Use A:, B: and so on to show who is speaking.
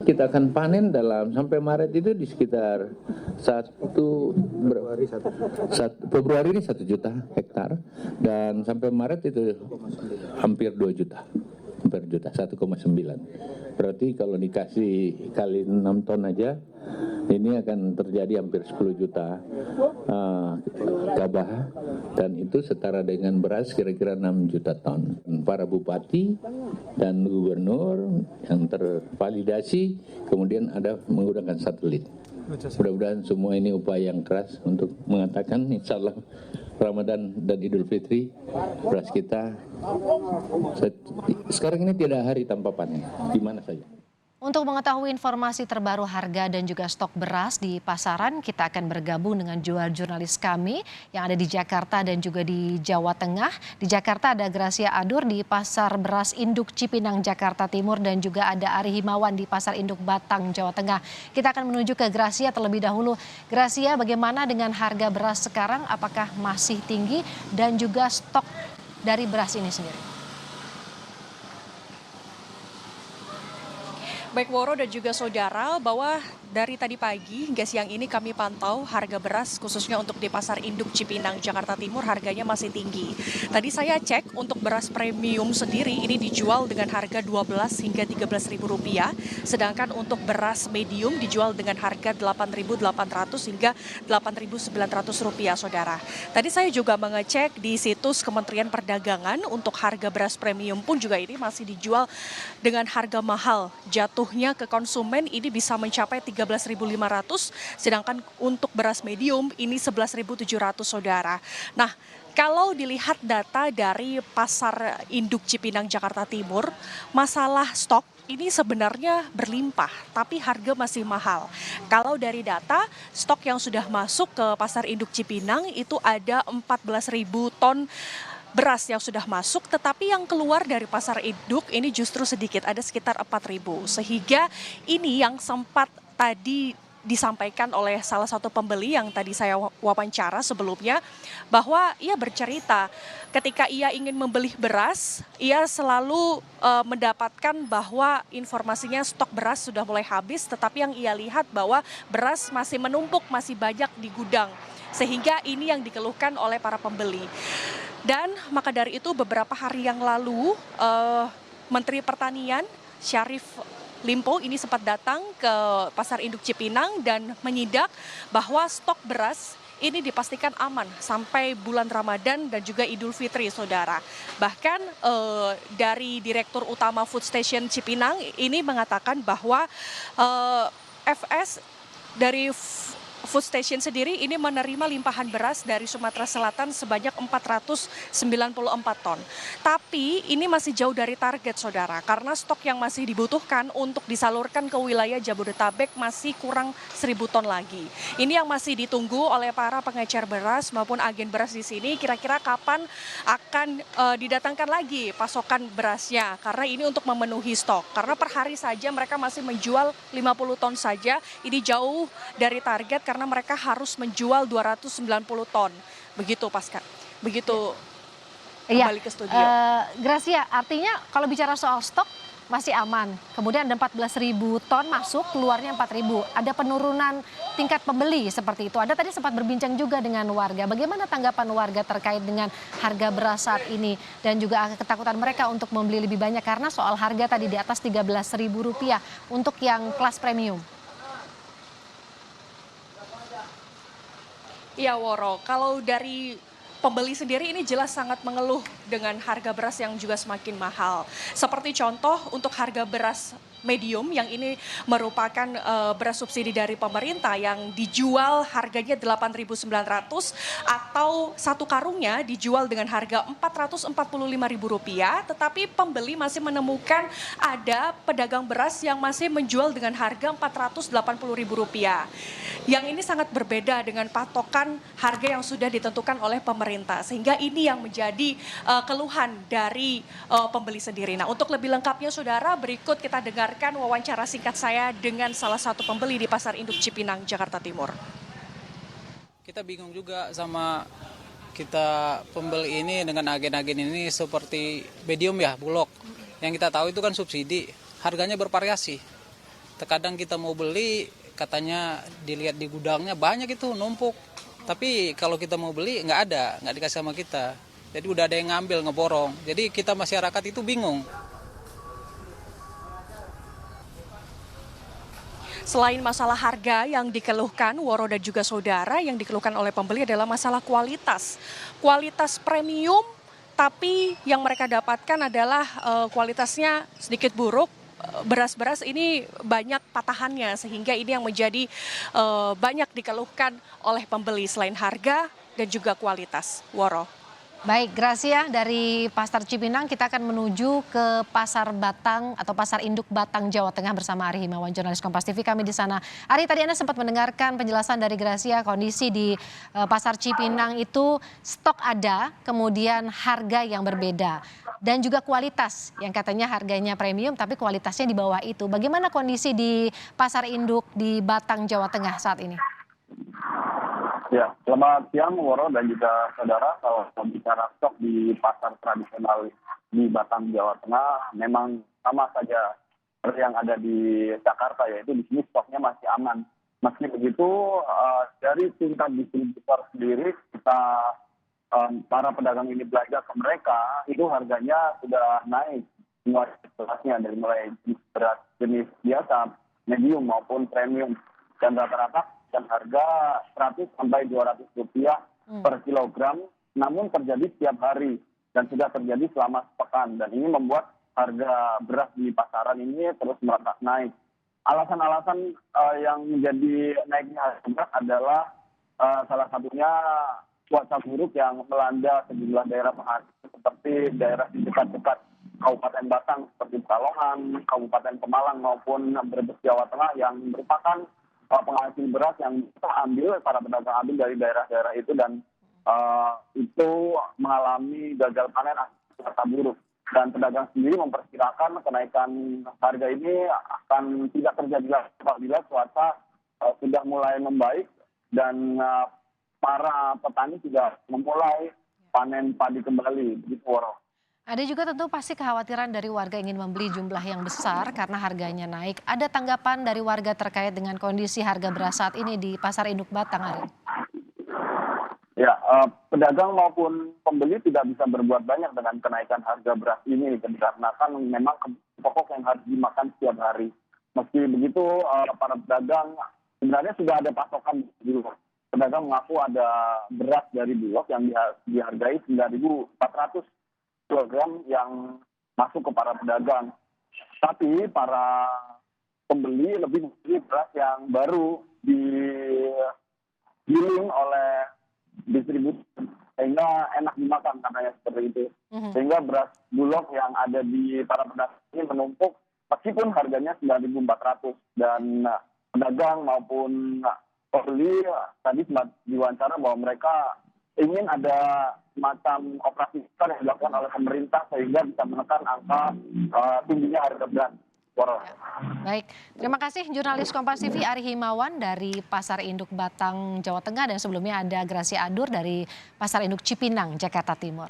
A: Kita akan panen sampai Maret itu di sekitar Februari ini 1 juta hektar dan sampai Maret itu hampir 2 juta. Hampir juta, 1,9. Berarti kalau dikasih kali 6 ton aja, ini akan terjadi hampir 10 juta gabah, dan itu setara dengan beras kira-kira 6 juta ton. Para bupati dan gubernur yang tervalidasi, kemudian ada menggunakan satelit. Mudah-mudahan semua ini upaya yang keras untuk mengatakan insya Allah Ramadan dan Idul Fitri beras kita sekarang ini tidak hari tanpa panen di mana saja.
B: Untuk mengetahui informasi terbaru harga dan juga stok beras di pasaran, kita akan bergabung dengan jurnalis kami yang ada di Jakarta dan juga di Jawa Tengah. Di Jakarta ada Gracia Adur di Pasar Beras Induk Cipinang, Jakarta Timur, dan juga ada Ari Himawan di Pasar Induk Batang, Jawa Tengah. Kita akan menuju ke Gracia terlebih dahulu. Gracia, bagaimana dengan harga beras sekarang? Apakah masih tinggi dan juga stok dari beras ini sendiri?
C: Baik Woro dan juga saudara, bahwa dari tadi pagi hingga siang ini kami pantau harga beras khususnya untuk di Pasar Induk Cipinang, Jakarta Timur harganya masih tinggi. Tadi saya cek untuk beras premium sendiri ini dijual dengan harga 12 hingga 13 ribu rupiah, sedangkan untuk beras medium dijual dengan harga 8.800 hingga 8.900 rupiah, saudara. Tadi saya juga mengecek di situs Kementerian Perdagangan untuk harga beras premium pun juga ini masih dijual dengan harga mahal. Jatuhnya ke konsumen ini bisa mencapai 13.500, sedangkan untuk beras medium ini 11.700, saudara. Nah, kalau dilihat data dari Pasar Induk Cipinang, Jakarta Timur, masalah stok ini sebenarnya berlimpah, tapi harga masih mahal. Kalau dari data, stok yang sudah masuk ke Pasar Induk Cipinang itu ada 14.000 ton beras yang sudah masuk, tetapi yang keluar dari Pasar Induk ini justru sedikit, ada sekitar 4.000. Sehingga ini yang sempat tadi disampaikan oleh salah satu pembeli yang tadi saya wawancara sebelumnya, bahwa ia bercerita ketika ia ingin membeli beras, ia selalu mendapatkan bahwa informasinya stok beras sudah mulai habis, tetapi yang ia lihat bahwa beras masih menumpuk, masih banyak di gudang. Sehingga ini yang dikeluhkan oleh para pembeli. Dan maka dari itu beberapa hari yang lalu Menteri Pertanian Syarif Limpo ini sempat datang ke Pasar Induk Cipinang dan menyidak bahwa stok beras ini dipastikan aman sampai bulan Ramadan dan juga Idul Fitri, saudara. Bahkan dari Direktur Utama Food Station Cipinang ini mengatakan bahwa FS dari Food Station sendiri ini menerima limpahan beras dari Sumatera Selatan sebanyak 494 ton. Tapi ini masih jauh dari target, saudara, karena stok yang masih dibutuhkan untuk disalurkan ke wilayah Jabodetabek masih kurang 1.000 ton lagi. Ini yang masih ditunggu oleh para pengecer beras maupun agen beras di sini, kira-kira kapan akan didatangkan lagi pasokan berasnya, karena ini untuk memenuhi stok. Karena per hari saja mereka masih menjual 50 ton saja, ini jauh dari target karena mereka harus menjual 290 ton. Begitu, Pasca. Begitu kembali ke studio.
B: Gracia, artinya kalau bicara soal stok masih aman. Kemudian ada 14.000 ton masuk, keluarnya 4.000. Ada penurunan tingkat pembeli seperti itu. Ada tadi sempat berbincang juga dengan warga. Bagaimana tanggapan warga terkait dengan harga beras saat ini dan juga ketakutan mereka untuk membeli lebih banyak karena soal harga tadi di atas Rp13.000 untuk yang kelas premium.
C: Iya, Woro, kalau dari pembeli sendiri ini jelas sangat mengeluh dengan harga beras yang juga semakin mahal. Seperti contoh untuk harga beras medium yang ini merupakan beras subsidi dari pemerintah yang dijual harganya 8.900 atau satu karungnya dijual dengan harga Rp445.000, tetapi pembeli masih menemukan ada pedagang beras yang masih menjual dengan harga Rp480.000. Yang ini sangat berbeda dengan patokan harga yang sudah ditentukan oleh pemerintah, sehingga ini yang menjadi keluhan dari pembeli sendiri. Nah, untuk lebih lengkapnya, saudara, berikut kita dengar wawancara singkat saya dengan salah satu pembeli di Pasar Induk Cipinang, Jakarta Timur.
D: Kita bingung juga sama kita pembeli ini dengan agen-agen ini seperti medium ya, Bulog. Yang kita tahu itu kan subsidi, harganya bervariasi. Terkadang kita mau beli, katanya dilihat di gudangnya banyak itu numpuk. Tapi kalau kita mau beli nggak dikasih sama kita. Jadi udah ada yang ngambil, ngeborong. Jadi kita masyarakat itu bingung.
C: Selain masalah harga yang dikeluhkan, Woro dan juga saudara, yang dikeluhkan oleh pembeli adalah masalah kualitas. Kualitas premium, tapi yang mereka dapatkan adalah kualitasnya sedikit buruk. Beras-beras ini banyak patahannya, sehingga ini yang menjadi banyak dikeluhkan oleh pembeli selain harga dan juga kualitas. Woro.
B: Baik, Gracia, dari Pasar Cipinang kita akan menuju ke Pasar Batang atau Pasar Induk Batang, Jawa Tengah bersama Ari Himawan, jurnalis Kompas TV kami di sana. Ari, tadi Anda sempat mendengarkan penjelasan dari Gracia, kondisi di Pasar Cipinang itu stok ada, kemudian harga yang berbeda. Dan juga kualitas yang katanya harganya premium tapi kualitasnya di bawah itu. Bagaimana kondisi di Pasar Induk di Batang, Jawa Tengah saat ini?
E: Ya, selamat siang Woro dan juga saudara. Kalau bicara stok di pasar tradisional di Batang, Jawa Tengah, memang sama saja seperti yang ada di Jakarta, yaitu di sini stoknya masih aman. Meski begitu, dari tingkat distributor sendiri, kita para pedagang ini belajar ke mereka, itu harganya sudah naik semua kelasnya, dari mulai beras jenis biasa, medium maupun premium, dan rata-rata dan harga 100 sampai 200 rupiah per kilogram, namun terjadi setiap hari dan sudah terjadi selama sepekan, dan ini membuat harga beras di pasaran ini terus merangkak naik. Alasan-alasan yang menjadi naiknya harga beras adalah salah satunya cuaca buruk yang melanda sejumlah daerah penghasil seperti daerah di dekat-dekat Kabupaten Batang seperti Pekalongan, Kabupaten Pemalang maupun Brebes, Jawa Tengah, yang merupakan penghasil beras yang kita ambil, para pedagang ambil dari daerah-daerah itu, dan itu mengalami gagal panen akibat buruk. Dan pedagang sendiri memperkirakan kenaikan harga ini akan tidak terjadi lagi apabila cuaca sudah mulai membaik dan para petani sudah memulai panen padi kembali. Begitu, Woro.
B: Ada juga tentu pasti kekhawatiran dari warga ingin membeli jumlah yang besar karena harganya naik. Ada tanggapan dari warga terkait dengan kondisi harga beras saat ini di Pasar Induk Batang, Ari?
E: Ya, pedagang maupun pembeli tidak bisa berbuat banyak dengan kenaikan harga beras ini, dikarenakan memang pokok yang harus dimakan setiap hari. Meski begitu, para pedagang sebenarnya sudah ada pasokan di Bulog. Pedagang mengaku ada beras dari Bulog yang dihargai 9.400 kilogram yang masuk ke para pedagang. Tapi para pembeli lebih membeli beras yang baru digiling oleh distributor, sehingga enak dimakan katanya seperti itu. Sehingga beras Bulog yang ada di para pedagang ini menumpuk meskipun harganya 9.400, dan pedagang maupun pembeli tadi sempat diwawancara bahwa mereka ingin ada semacam operasi besar yang dilakukan oleh pemerintah sehingga bisa menekan angka tingginya harga beras.
B: Baik, terima kasih jurnalis Kompas TV Ari Himawan dari Pasar Induk Batang, Jawa Tengah, dan sebelumnya ada Gracia Adur dari Pasar Induk Cipinang, Jakarta Timur.